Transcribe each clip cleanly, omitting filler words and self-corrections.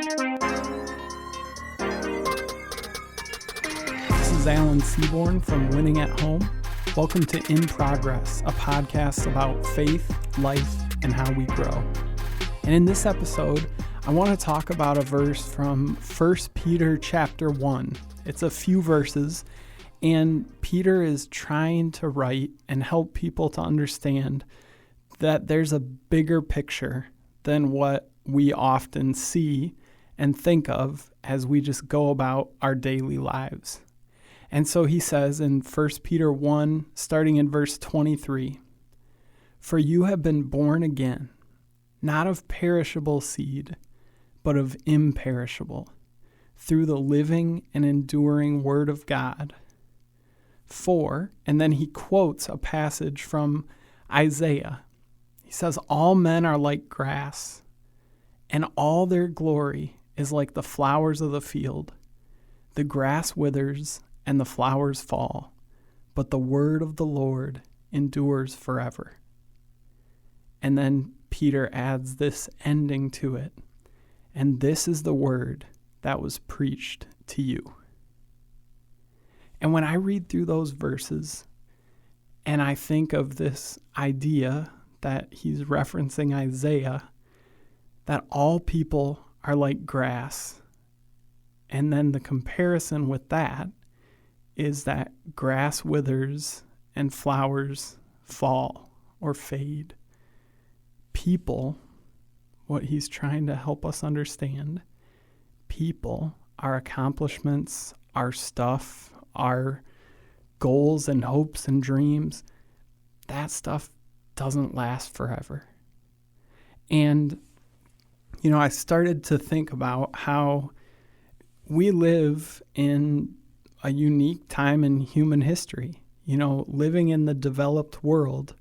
This is Alan Seaborn from Winning at Home. Welcome to In Progress, a podcast about faith, life, and how we grow. And in this episode, I want to talk about a verse from 1 Peter chapter 1. It's a few verses, and Peter is trying to write and help people to understand that there's a bigger picture than what we often see and think of as we just go about our daily lives. And so he says in 1 Peter 1, starting in verse 23, "For you have been born again, not of perishable seed, but of imperishable, through the living and enduring word of God. For," and then he quotes a passage from Isaiah. He says, "All men are like grass, and all their glory is like the flowers of the field. The grass withers and the flowers fall, but the word of the Lord endures forever." And then Peter adds this ending to it. "And this is the word that was preached to you." And when I read through those verses and I think of this idea that he's referencing Isaiah, that all people are like grass, and then the comparison with that is that grass withers and flowers fall or fade. People, what he's trying to help us understand, people, our accomplishments, our stuff, our goals and hopes and dreams, that stuff doesn't last forever. And, I started to think about how we live in a unique time in human history. Living in the developed world,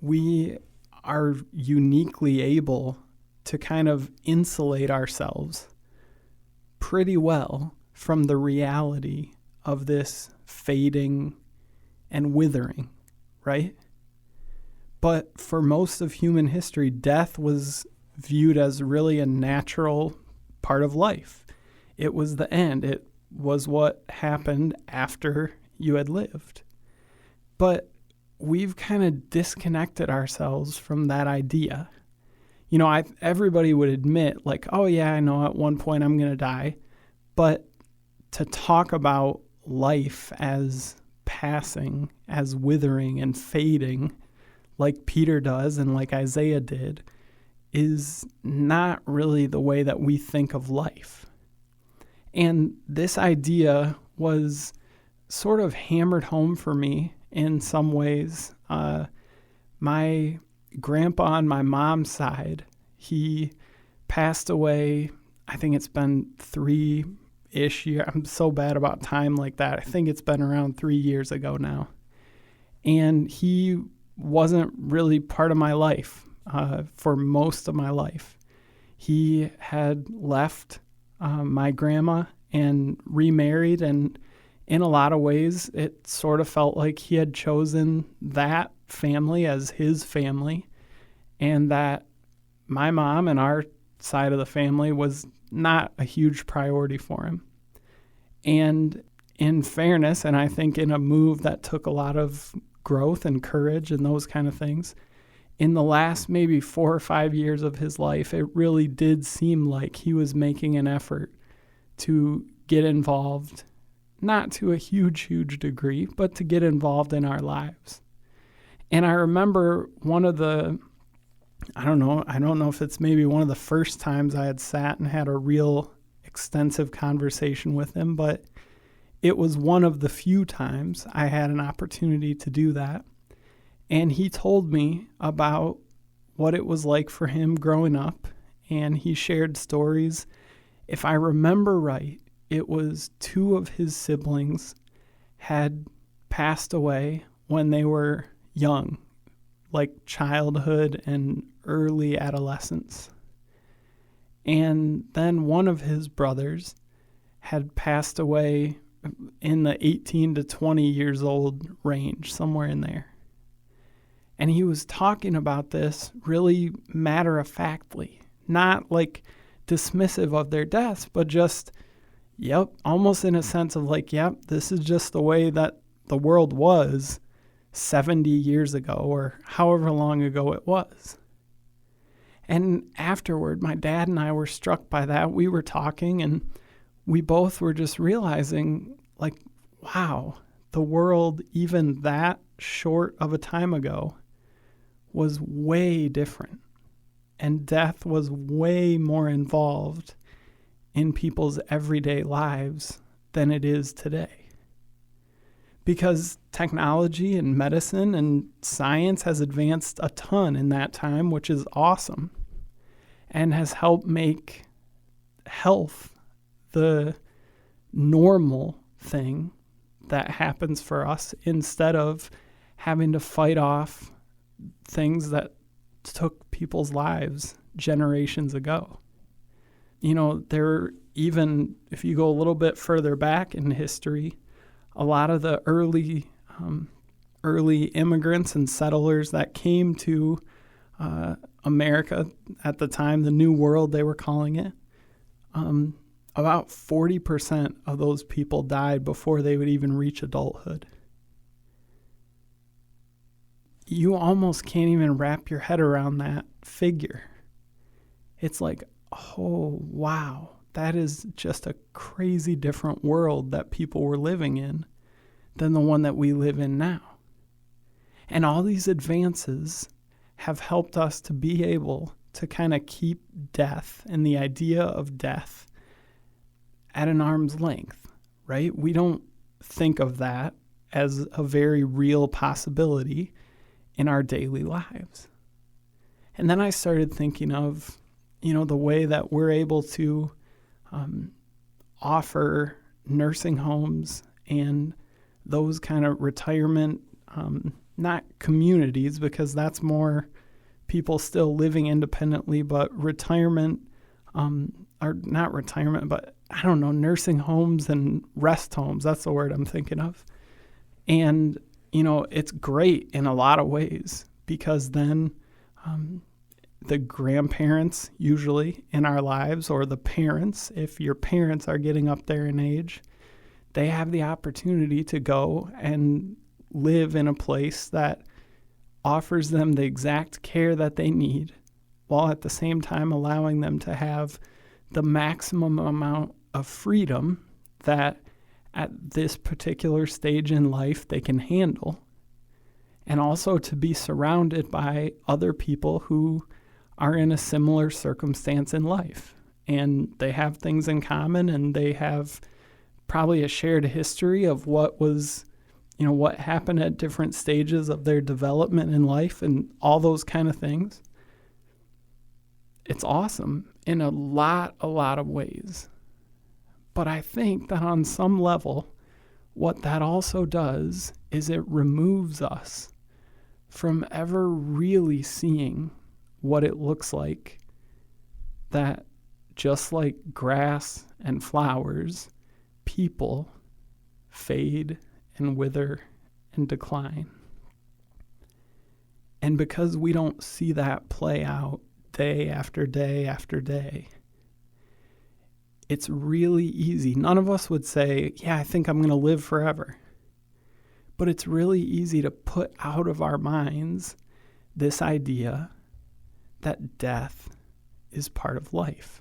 we are uniquely able to kind of insulate ourselves pretty well from the reality of this fading and withering, right? But for most of human history, death was viewed as really a natural part of life. It was the end. It was what happened after you had lived. But we've kind of disconnected ourselves from that idea. Everybody would admit, like, oh yeah, I know at one point I'm going to die. But to talk about life as passing, as withering and fading, like Peter does and like Isaiah did, is not really the way that we think of life. And this idea was sort of hammered home for me in some ways. My grandpa on my mom's side, he passed away, I think it's been 3-ish years. I'm so bad about time like that. I think it's been around 3 years ago now. And he wasn't really part of my life for most of my life. He had left my grandma and remarried, and in a lot of ways, it sort of felt like he had chosen that family as his family, and that my mom and our side of the family was not a huge priority for him. And in fairness, and I think in a move that took a lot of growth and courage and those kind of things, in the last maybe 4 or 5 years of his life, it really did seem like he was making an effort to get involved, not to a huge degree, but to get involved in our lives. And I remember one of the, I don't know if it's maybe one of the first times I had sat and had a real extensive conversation with him, but it was one of the few times I had an opportunity to do that. And he told me about what it was like for him growing up, and he shared stories. If I remember right, it was 2 of his siblings had passed away when they were young, like childhood and early adolescence. And then one of his brothers had passed away in the 18 to 20 years old range, somewhere in there. And he was talking about this really matter-of-factly, not like dismissive of their deaths, but just, yep, almost in a sense of like, yep, this is just the way that the world was 70 years ago or however long ago it was. And afterward, my dad and I were struck by that. We were talking and we both were just realizing, like, wow, the world, even that short of a time ago, was way different. And death was way more involved in people's everyday lives than it is today. Because technology and medicine and science has advanced a ton in that time, which is awesome, and has helped make health the normal thing that happens for us instead of having to fight off things that took people's lives generations ago. You know, there even, if you go a little bit further back in history, a lot of the early immigrants and settlers that came to America at the time, the New World they were calling it, about 40% of those people died before they would even reach adulthood. You almost can't even wrap your head around that figure. It's like, oh, wow, that is just a crazy different world that people were living in than the one that we live in now. And all these advances have helped us to be able to kind of keep death and the idea of death at an arm's length, right? We don't think of that as a very real possibility in our daily lives. And then I started thinking of, the way that we're able to offer nursing homes and those kind of retirement, not communities, because that's more people still living independently, but retirement, or not retirement, but I don't know, nursing homes and rest homes. That's the word I'm thinking of. And, it's great in a lot of ways because then the grandparents usually in our lives, or the parents, if your parents are getting up there in age, they have the opportunity to go and live in a place that offers them the exact care that they need, while at the same time allowing them to have the maximum amount of freedom that at this particular stage in life they can handle, and also to be surrounded by other people who are in a similar circumstance in life, and they have things in common, and they have probably a shared history of what was, what happened at different stages of their development in life and all those kind of things. It's awesome in a lot of ways. But I think that on some level, what that also does is it removes us from ever really seeing what it looks like that just like grass and flowers, people fade and wither and decline. And because we don't see that play out day after day after day, it's really easy. None of us would say, yeah, I think I'm going to live forever. But it's really easy to put out of our minds this idea that death is part of life.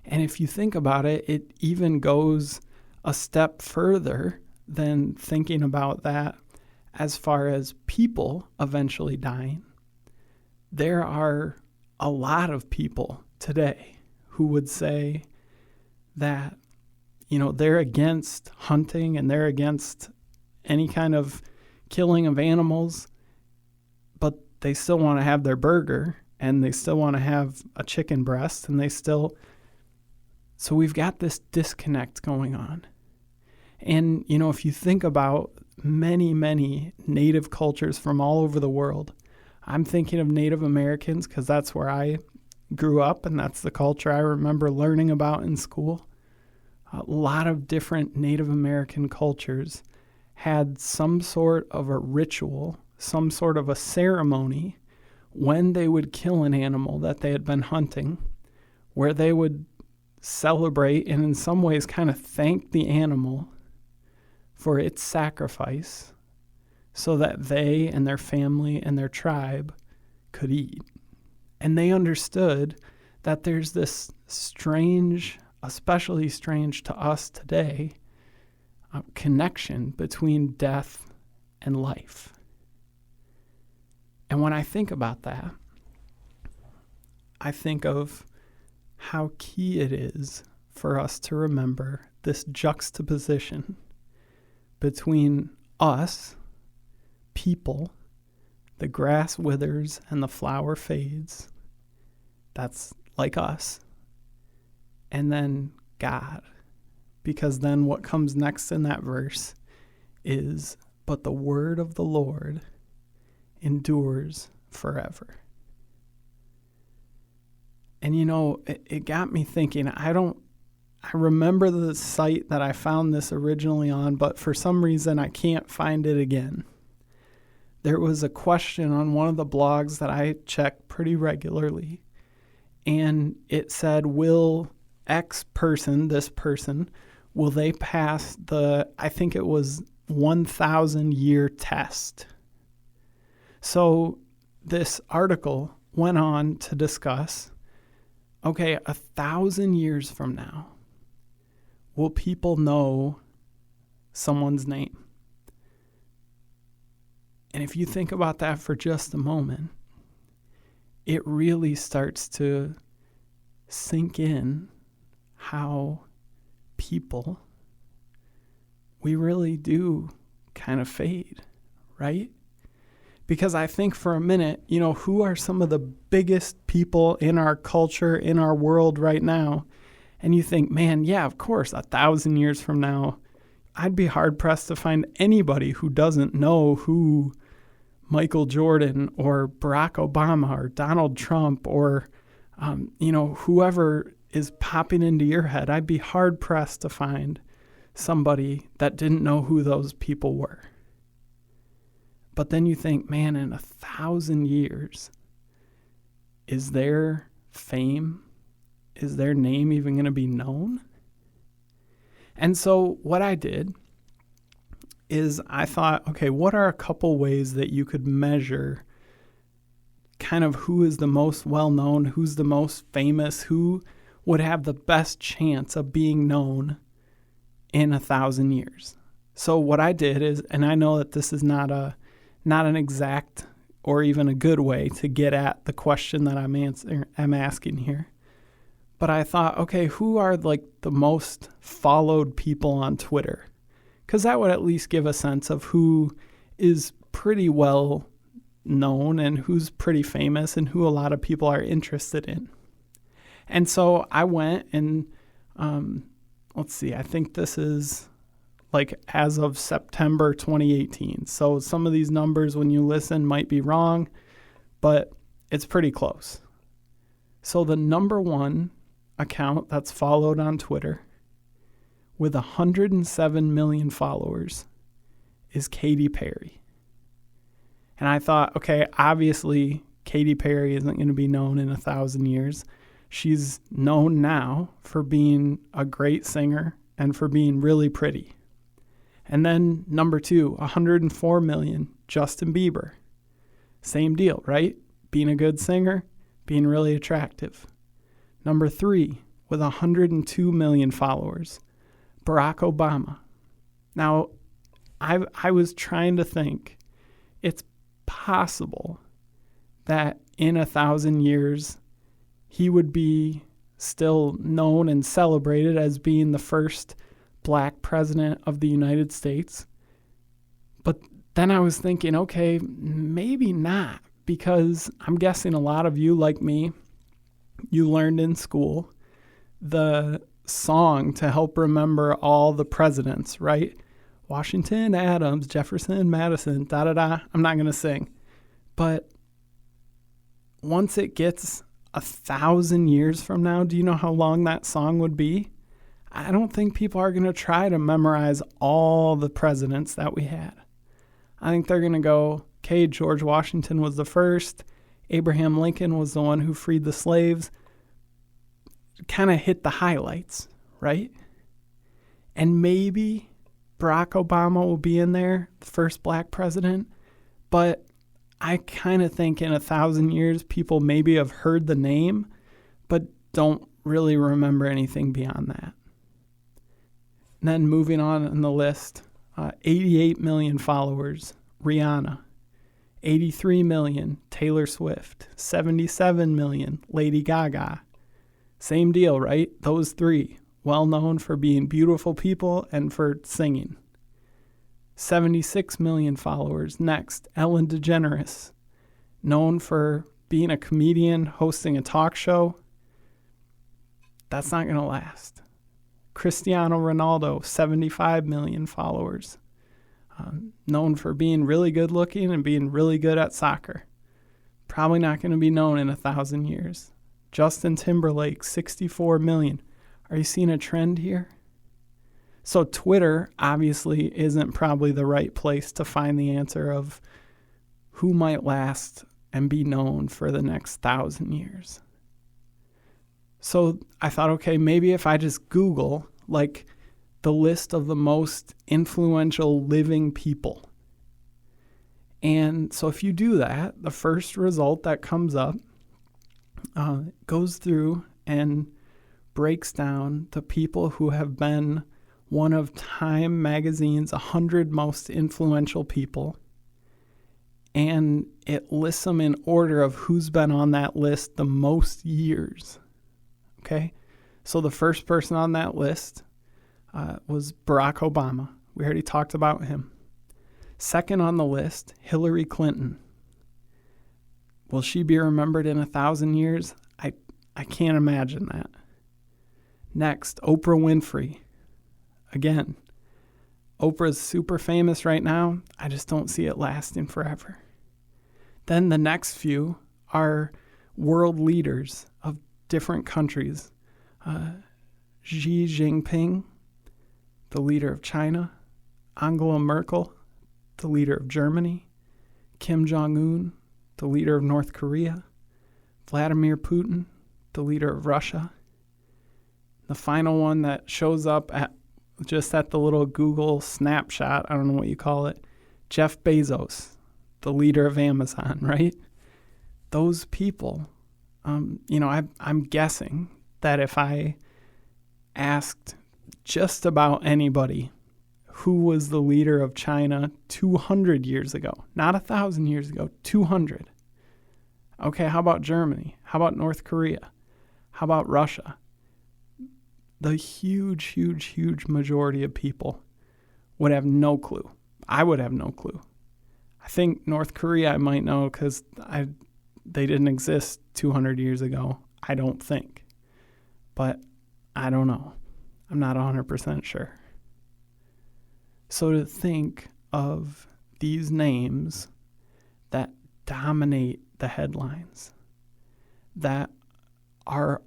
And if you think about it, it even goes a step further than thinking about that as far as people eventually dying. There are a lot of people today who would say that, they're against hunting and they're against any kind of killing of animals, but they still want to have their burger and they still want to have a chicken breast and so we've got this disconnect going on. And, if you think about many, many native cultures from all over the world, I'm thinking of Native Americans because that's where I grew up and that's the culture I remember learning about in school. A lot of different Native American cultures had some sort of a ritual, some sort of a ceremony when they would kill an animal that they had been hunting, where they would celebrate and in some ways kind of thank the animal for its sacrifice so that they and their family and their tribe could eat. And they understood that there's this strange, especially strange to us today, connection between death and life. And when I think about that, I think of how key it is for us to remember this juxtaposition between us, people, the grass withers and the flower fades. That's like us. And then God. Because then what comes next in that verse is, but the word of the Lord endures forever. And it got me thinking, I remember the site that I found this originally on, but for some reason I can't find it again. There was a question on one of the blogs that I check pretty regularly, and it said, will X person, this person, will they pass I think it was 1,000-year test? So this article went on to discuss, okay, 1,000 years from now, will people know someone's name? And if you think about that for just a moment, it really starts to sink in how people, we really do kind of fade, right? Because I think for a minute, who are some of the biggest people in our culture, in our world right now? And you think, man, yeah, of course, 1,000 years from now, I'd be hard-pressed to find anybody who doesn't know who Michael Jordan or Barack Obama or Donald Trump or, whoever is popping into your head. I'd be hard-pressed to find somebody that didn't know who those people were. But then you think, man, in 1,000 years, is their fame, is their name even going to be known? And so what I did is I thought, okay, what are a couple ways that you could measure kind of who is the most well-known, who's the most famous, who would have the best chance of being known in 1,000 years? So what I did is, and I know that this is not an exact or even a good way to get at the question that I'm asking here. But I thought, okay, who are like the most followed people on Twitter? Because that would at least give a sense of who is pretty well known and who's pretty famous and who a lot of people are interested in. And so I went and, let's see, I think this is like as of September 2018. So some of these numbers when you listen might be wrong, but it's pretty close. So the number one account that's followed on Twitter with 107 million followers is Katy Perry. And I thought, okay, obviously Katy Perry isn't going to be known in 1,000 years. She's known now for being a great singer and for being really pretty. And then number two, 104 million, Justin Bieber. Same deal, right? Being a good singer, being really attractive. Number three, with 102 million followers, Barack Obama. Now, I was trying to think, it's possible that in 1,000 years, he would be still known and celebrated as being the first Black president of the United States. But then I was thinking, okay, maybe not, because I'm guessing a lot of you, like me, you learned in school the song to help remember all the presidents, right? Washington, Adams, Jefferson, Madison, da-da-da. I'm not going to sing. But once it gets 1,000 years from now, do you know how long that song would be? I don't think people are going to try to memorize all the presidents that we had. I think they're going to go, okay, George Washington was the first. Abraham Lincoln was the one who freed the slaves. kind of hit the highlights, right? And maybe Barack Obama will be in there, the first black president. But I kind of think in 1,000 years, people maybe have heard the name, but don't really remember anything beyond that. And then moving on in the list, 88 million followers, Rihanna. 83 million, Taylor Swift. 77 million, Lady Gaga. Same deal, right? Those three, well known for being beautiful people and for singing. 76 million followers. Next, Ellen DeGeneres, known for being a comedian, hosting a talk show. That's not going to last. Cristiano Ronaldo, 75 million followers. Known for being really good looking and being really good at soccer. Probably not going to be known in 1,000 years. Justin Timberlake, 64 million. Are you seeing a trend here? So Twitter obviously isn't probably the right place to find the answer of who might last and be known for the next 1,000 years. So I thought, okay, maybe if I just Google like the list of the most influential living people. And so if you do that, the first result that comes up goes through and breaks down the people who have been one of Time Magazine's 100 most influential people. And it lists them in order of who's been on that list the most years. Okay? So the first person on that list was Barack Obama. We already talked about him. Second on the list, Hillary Clinton. Will she be remembered in 1,000 years? I can't imagine that. Next, Oprah Winfrey. Again, Oprah's super famous right now. I just don't see it lasting forever. Then the next few are world leaders of different countries. Xi Jinping, the leader of China. Angela Merkel, the leader of Germany. Kim Jong-un, the leader of North Korea. Vladimir Putin, the leader of Russia. The final one that shows up at the little Google snapshot, I don't know what you call it, Jeff Bezos, the leader of Amazon, right? Those people, I'm guessing that if I asked just about anybody who was the leader of China 200 years ago, not 1,000 years ago, 200. Okay, how about Germany? How about North Korea? How about Russia? The huge majority of people would have no clue. I would have no clue. I think North Korea I might know because they didn't exist 200 years ago. I don't think. But I don't know. I'm not 100% sure. So to think of these names that dominate the headlines, that are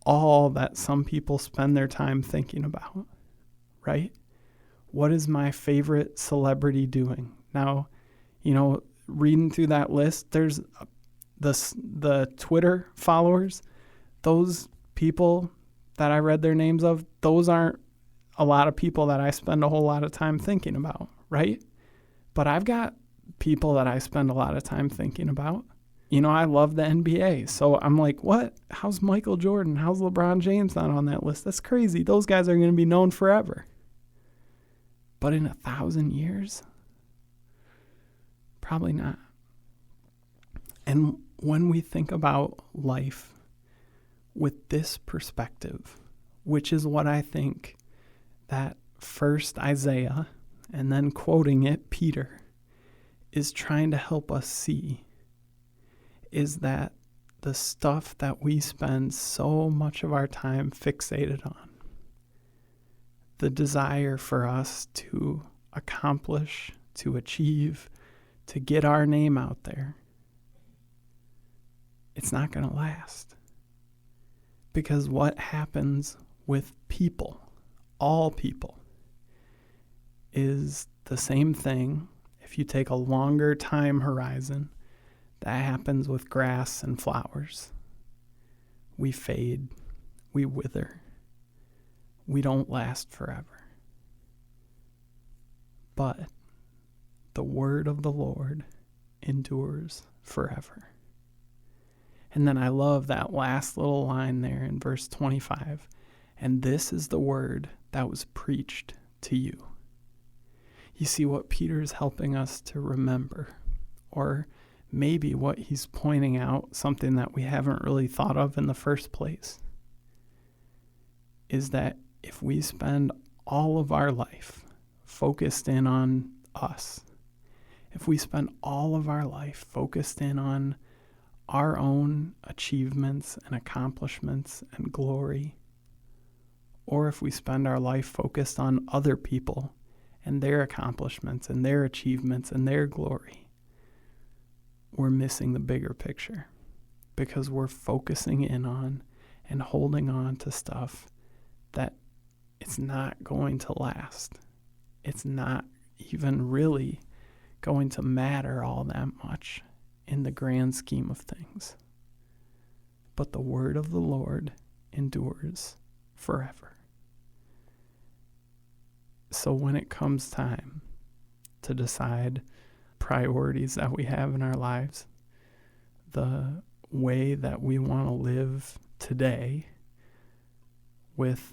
all that some people spend their time thinking about, right? What is my favorite celebrity doing? Now, reading through that list, there's the Twitter followers, those people that I read their names of, those aren't a lot of people that I spend a whole lot of time thinking about, right? But I've got people that I spend a lot of time thinking about. I love the NBA. So I'm like, what? How's Michael Jordan? How's LeBron James not on that list? That's crazy. Those guys are going to be known forever. But in 1,000 years? Probably not. And when we think about life with this perspective, which is what I think that first Isaiah and then quoting it, Peter, is trying to help us see, is that the stuff that we spend so much of our time fixated on, the desire for us to accomplish, to achieve, to get our name out there, it's not going to last. Because what happens with people, all people, is the same thing if you take a longer time horizon that happens with grass and flowers. We fade, we wither. We don't last forever. But the word of the Lord endures forever. And then I love that last little line there in verse 25. And this is the word that was preached to you. You see what Peter's helping us to remember, or maybe what he's pointing out, something that we haven't really thought of in the first place, is that if we spend all of our life focused in on us, if we spend all of our life focused in on our own achievements and accomplishments and glory, or if we spend our life focused on other people and their accomplishments and their achievements and their glory, we're missing the bigger picture, because we're focusing in on and holding on to stuff that it's not going to last. It's not even really going to matter all that much in the grand scheme of things. But the word of the Lord endures forever. So when it comes time to decide priorities that we have in our lives, the way that we want to live today with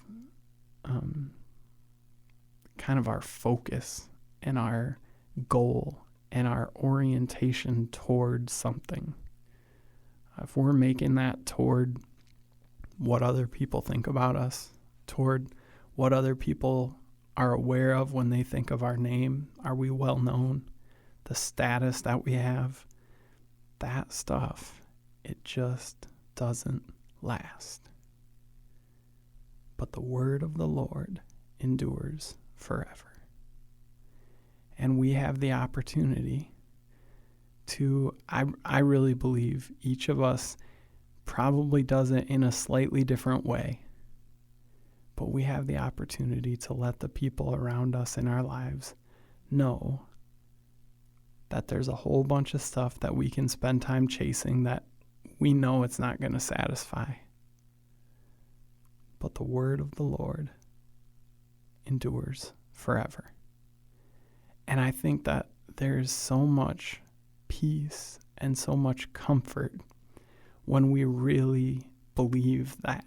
kind of our focus and our goal and our orientation towards something, if we're making that toward what other people think about us, toward what other people are aware of when they think of our name, are we well known, the status that we have, that stuff, it just doesn't last. But the word of the Lord endures forever. And we have the opportunity to, I really believe each of us probably does it in a slightly different way, but we have the opportunity to let the people around us in our lives know that there's a whole bunch of stuff that we can spend time chasing that we know it's not going to satisfy. But the word of the Lord endures forever. And I think that there's so much peace and so much comfort when we really believe that.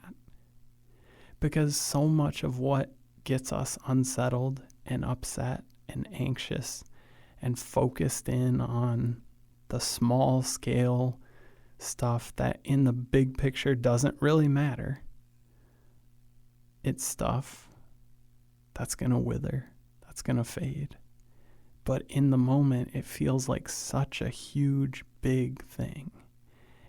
Because so much of what gets us unsettled and upset and anxious and focused in on the small scale stuff that in the big picture doesn't really matter, it's stuff that's going to wither, that's going to fade. But in the moment, it feels like such a huge, big thing.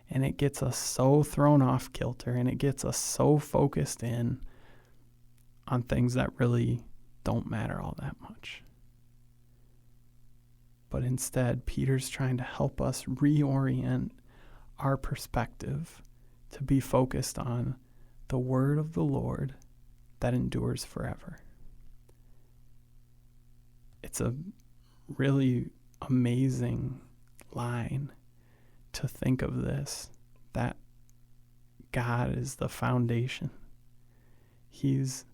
And it gets us so thrown off kilter, and it gets us so focused in on things that really don't matter all that much. But instead, Peter's trying to help us reorient our perspective to be focused on the word of the Lord that endures forever. It's a really amazing line to think of this, that God is the foundation. He's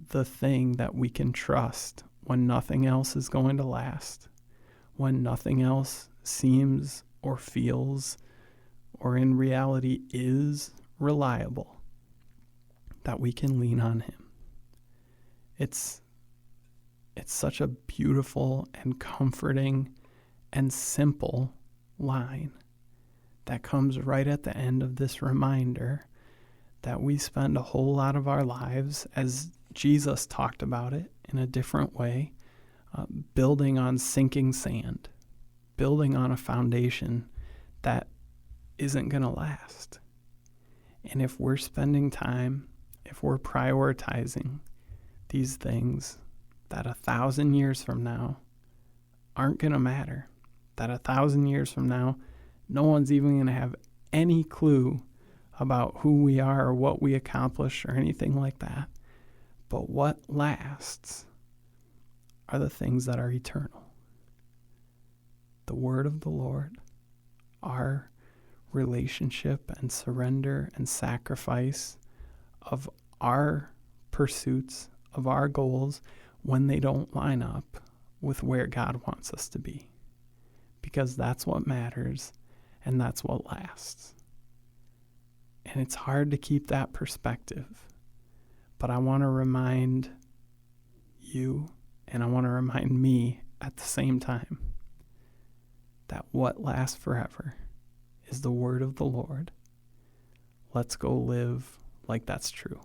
the thing that we can trust when nothing else is going to last, when nothing else seems or feels or in reality is reliable, that we can lean on him. It's such a beautiful and comforting and simple line that comes right at the end of this reminder that we spend a whole lot of our lives, as Jesus talked about it in a different way, building on sinking sand, building on a foundation that isn't going to last. And if we're spending time, if we're prioritizing these things that 1,000 years from now aren't going to matter, that 1,000 years from now, no one's even going to have any clue about who we are or what we accomplish or anything like that. But what lasts are the things that are eternal. The word of the Lord, our relationship and surrender and sacrifice of our pursuits, of our goals, when they don't line up with where God wants us to be. Because that's what matters, and that's what lasts. And it's hard to keep that perspective. But I want to remind you, and I want to remind me at the same time, that what lasts forever is the word of the Lord. Let's go live like that's true.